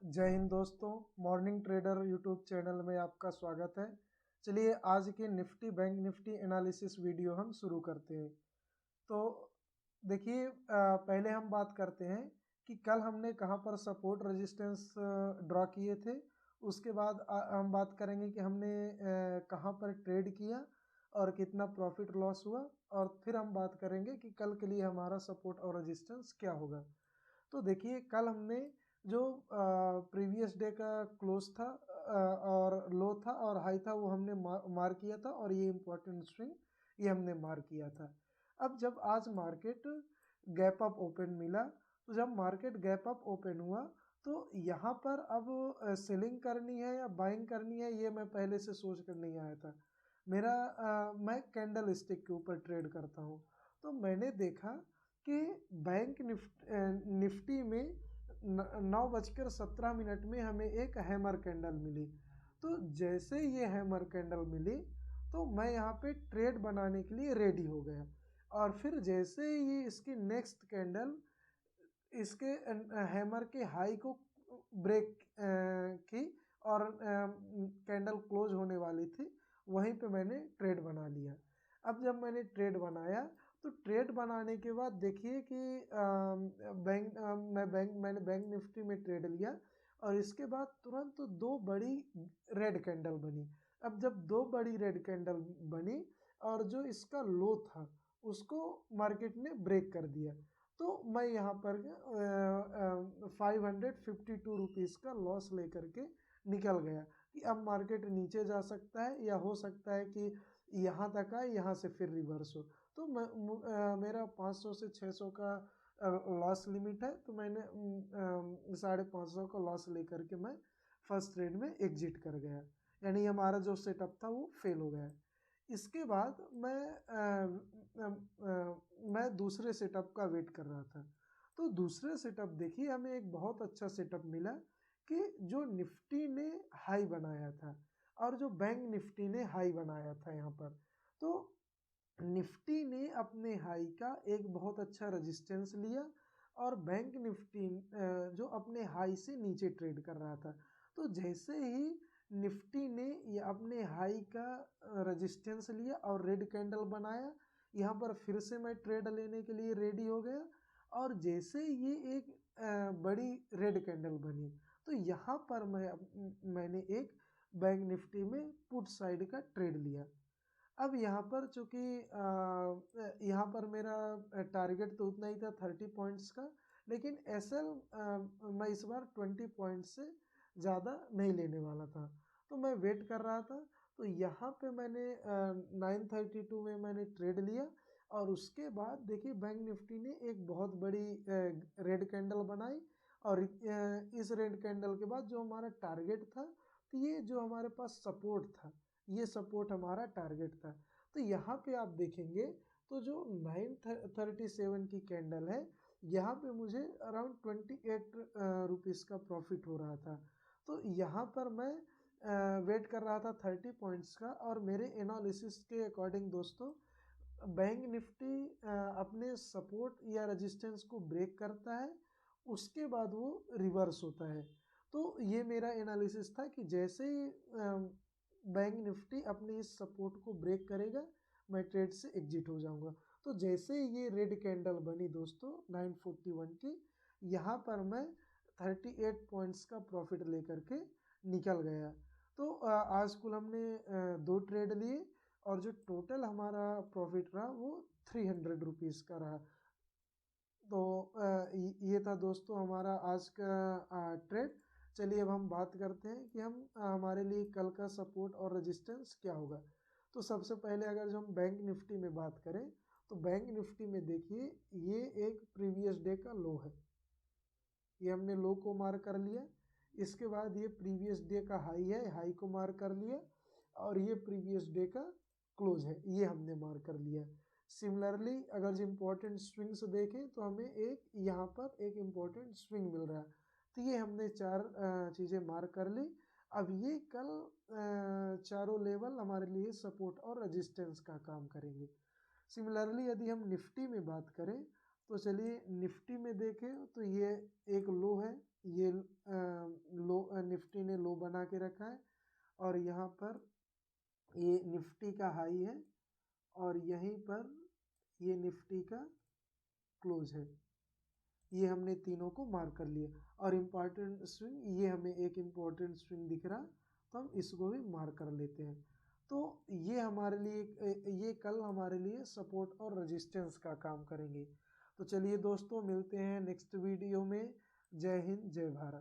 जय हिंद दोस्तों। Morning trader YouTube channel में आपका स्वागत है। चलिए आज के Nifty bank Nifty analysis video हम शुरू करते हैं। तो देखिए पहले हम बात करते हैं कि कल हमने कहां पर सपोर्ट रेजिस्टेंस ड्रॉ किए थे। उसके बाद हम बात करेंगे कि हमने कहां पर ट्रेड किया और कितना प्रॉफिट लॉस हुआ, और फिर हम बात करेंगे कि कल के लिए हमारा सपोर्ट और रेजिस्टेंस क्या होगा। तो देखिए कल हमने जो प्रीवियस डे का क्लोज था और लो था और हाई था, वो हमने मार किया था, और ये इम्पोर्टेंट स्विंग ये हमने मार किया था। अब जब आज मार्केट गैप अप ओपन मिला, तो जब मार्केट गैप अप ओपन हुआ तो यहाँ पर अब सेलिंग करनी है या बाइंग करनी है, ये मैं पहले से सोच कर नहीं आया था। मैं कैंडल स्टिक के ऊपर ट्रेड करता हूँ। तो मैंने देखा कि बैंक निफ्टी में 9:17 में हमें एक हैमर कैंडल मिली। तो जैसे ये हैमर कैंडल मिली तो मैं यहाँ पे ट्रेड बनाने के लिए रेडी हो गया, और फिर जैसे ये इसकी नेक्स्ट कैंडल इसके हैमर के हाई को ब्रेक की और कैंडल क्लोज होने वाली थी, वहीं पे मैंने ट्रेड बना लिया। अब जब मैंने ट्रेड बनाया तो ट्रेड बनाने के बाद देखिए कि मैंने बैंक निफ्टी में ट्रेड लिया, और इसके बाद तुरंत तो दो बड़ी रेड कैंडल बनी। अब जब दो बड़ी रेड कैंडल बनी और जो इसका लो था उसको मार्केट ने ब्रेक कर दिया, तो मैं यहाँ पर 552 रुपीज़ का लॉस लेकर के निकल गया कि अब मार्केट नीचे जा सकता है या हो सकता है कि यहाँ तक आए, यहाँ से फिर रिवर्स हो। तो मेरा 500 से 600 का लॉस लिमिट है, तो मैंने 550 का लॉस लेकर के मैं फर्स्ट ट्रेड में एग्जिट कर गया, यानी हमारा जो सेटअप था वो फेल हो गया। इसके बाद मैं दूसरे सेटअप का वेट कर रहा था। तो दूसरे सेटअप देखिए हमें एक बहुत अच्छा सेटअप मिला कि जो निफ्टी ने हाई बनाया था और जो बैंक निफ्टी ने हाई बनाया था यहाँ पर, तो निफ्टी ने अपने हाई का एक बहुत अच्छा रेजिस्टेंस लिया और बैंक निफ्टी जो अपने हाई से नीचे ट्रेड कर रहा था। तो जैसे ही निफ्टी ने ये अपने हाई का रेजिस्टेंस लिया और रेड कैंडल बनाया, यहाँ पर फिर से मैं ट्रेड लेने के लिए रेडी हो गया, और जैसे ये एक बड़ी रेड कैंडल बनी तो यहाँ पर मैंने एक बैंक निफ्टी में पुट साइड का ट्रेड लिया। अब यहाँ पर चूंकि यहाँ पर मेरा टारगेट तो उतना ही था 30 पॉइंट्स का, लेकिन एसएल मैं इस बार 20 पॉइंट्स से ज़्यादा नहीं लेने वाला था, तो मैं वेट कर रहा था। तो यहाँ पे मैंने 932 में मैंने ट्रेड लिया, और उसके बाद देखिए बैंक निफ्टी ने एक बहुत बड़ी रेड कैंडल बनाई, और इस रेड कैंडल के बाद जो हमारा टारगेट था, तो ये जो हमारे पास सपोर्ट था, ये सपोर्ट हमारा टारगेट था। तो यहाँ पे आप देखेंगे तो जो 937 की कैंडल है, यहाँ पे मुझे अराउंड 28 रुपीज़ का प्रॉफिट हो रहा था। तो यहाँ पर मैं वेट कर रहा था 30 पॉइंट्स का, और मेरे एनालिसिस के अकॉर्डिंग दोस्तों बैंक निफ्टी अपने सपोर्ट या रेजिस्टेंस को ब्रेक करता है, उसके बाद वो रिवर्स होता है। तो ये मेरा एनालिसिस था कि जैसे ही बैंक निफ्टी अपने इस सपोर्ट को ब्रेक करेगा, मैं ट्रेड से एग्जिट हो जाऊंगा। तो जैसे ये रेड कैंडल बनी दोस्तों 941 की, यहाँ पर मैं 38 पॉइंट्स का प्रॉफिट लेकर के निकल गया। तो आज कुल हमने दो ट्रेड लिए, और जो टोटल हमारा प्रॉफिट रहा वो 300 रुपीज़ का रहा। तो ये था दोस्तों हमारा आज का ट्रेड। चलिए अब हम बात करते हैं कि हम हमारे लिए कल का सपोर्ट और रेजिस्टेंस क्या होगा। तो सबसे पहले अगर जो हम बैंक निफ्टी में बात करें, तो बैंक निफ्टी में देखिए ये एक प्रीवियस डे का लो है, ये हमने लो को मार कर लिया। इसके बाद ये प्रीवियस डे का हाई है, हाई को मार कर लिया, और ये प्रीवियस डे का क्लोज है, ये हमने मार कर लिया। सिमिलरली अगर जो इम्पोर्टेंट स्विंग्स देखें तो हमें एक यहाँ पर एक इम्पोर्टेंट स्विंग मिल रहा है, तो ये हमने चार चीज़ें मार कर ली। अब ये कल चारों लेवल हमारे लिए सपोर्ट और रेजिस्टेंस का काम करेंगे। सिमिलरली यदि हम निफ्टी में बात करें, तो चलिए निफ्टी में देखें तो ये एक लो है, ये निफ्टी ने लो बना के रखा है और यहाँ पर ये निफ्टी का हाई है और यहीं पर ये निफ्टी का क्लोज है। ये हमने तीनों को मार्क कर लिया और इम्पॉर्टेंट स्विंग, ये हमें एक इम्पॉर्टेंट स्विंग दिख रहा तो हम इसको भी मार्क कर लेते हैं। तो ये हमारे लिए, ये कल हमारे लिए सपोर्ट और रेजिस्टेंस का काम करेंगे। तो चलिए दोस्तों, मिलते हैं नेक्स्ट वीडियो में। जय हिंद, जय भारत।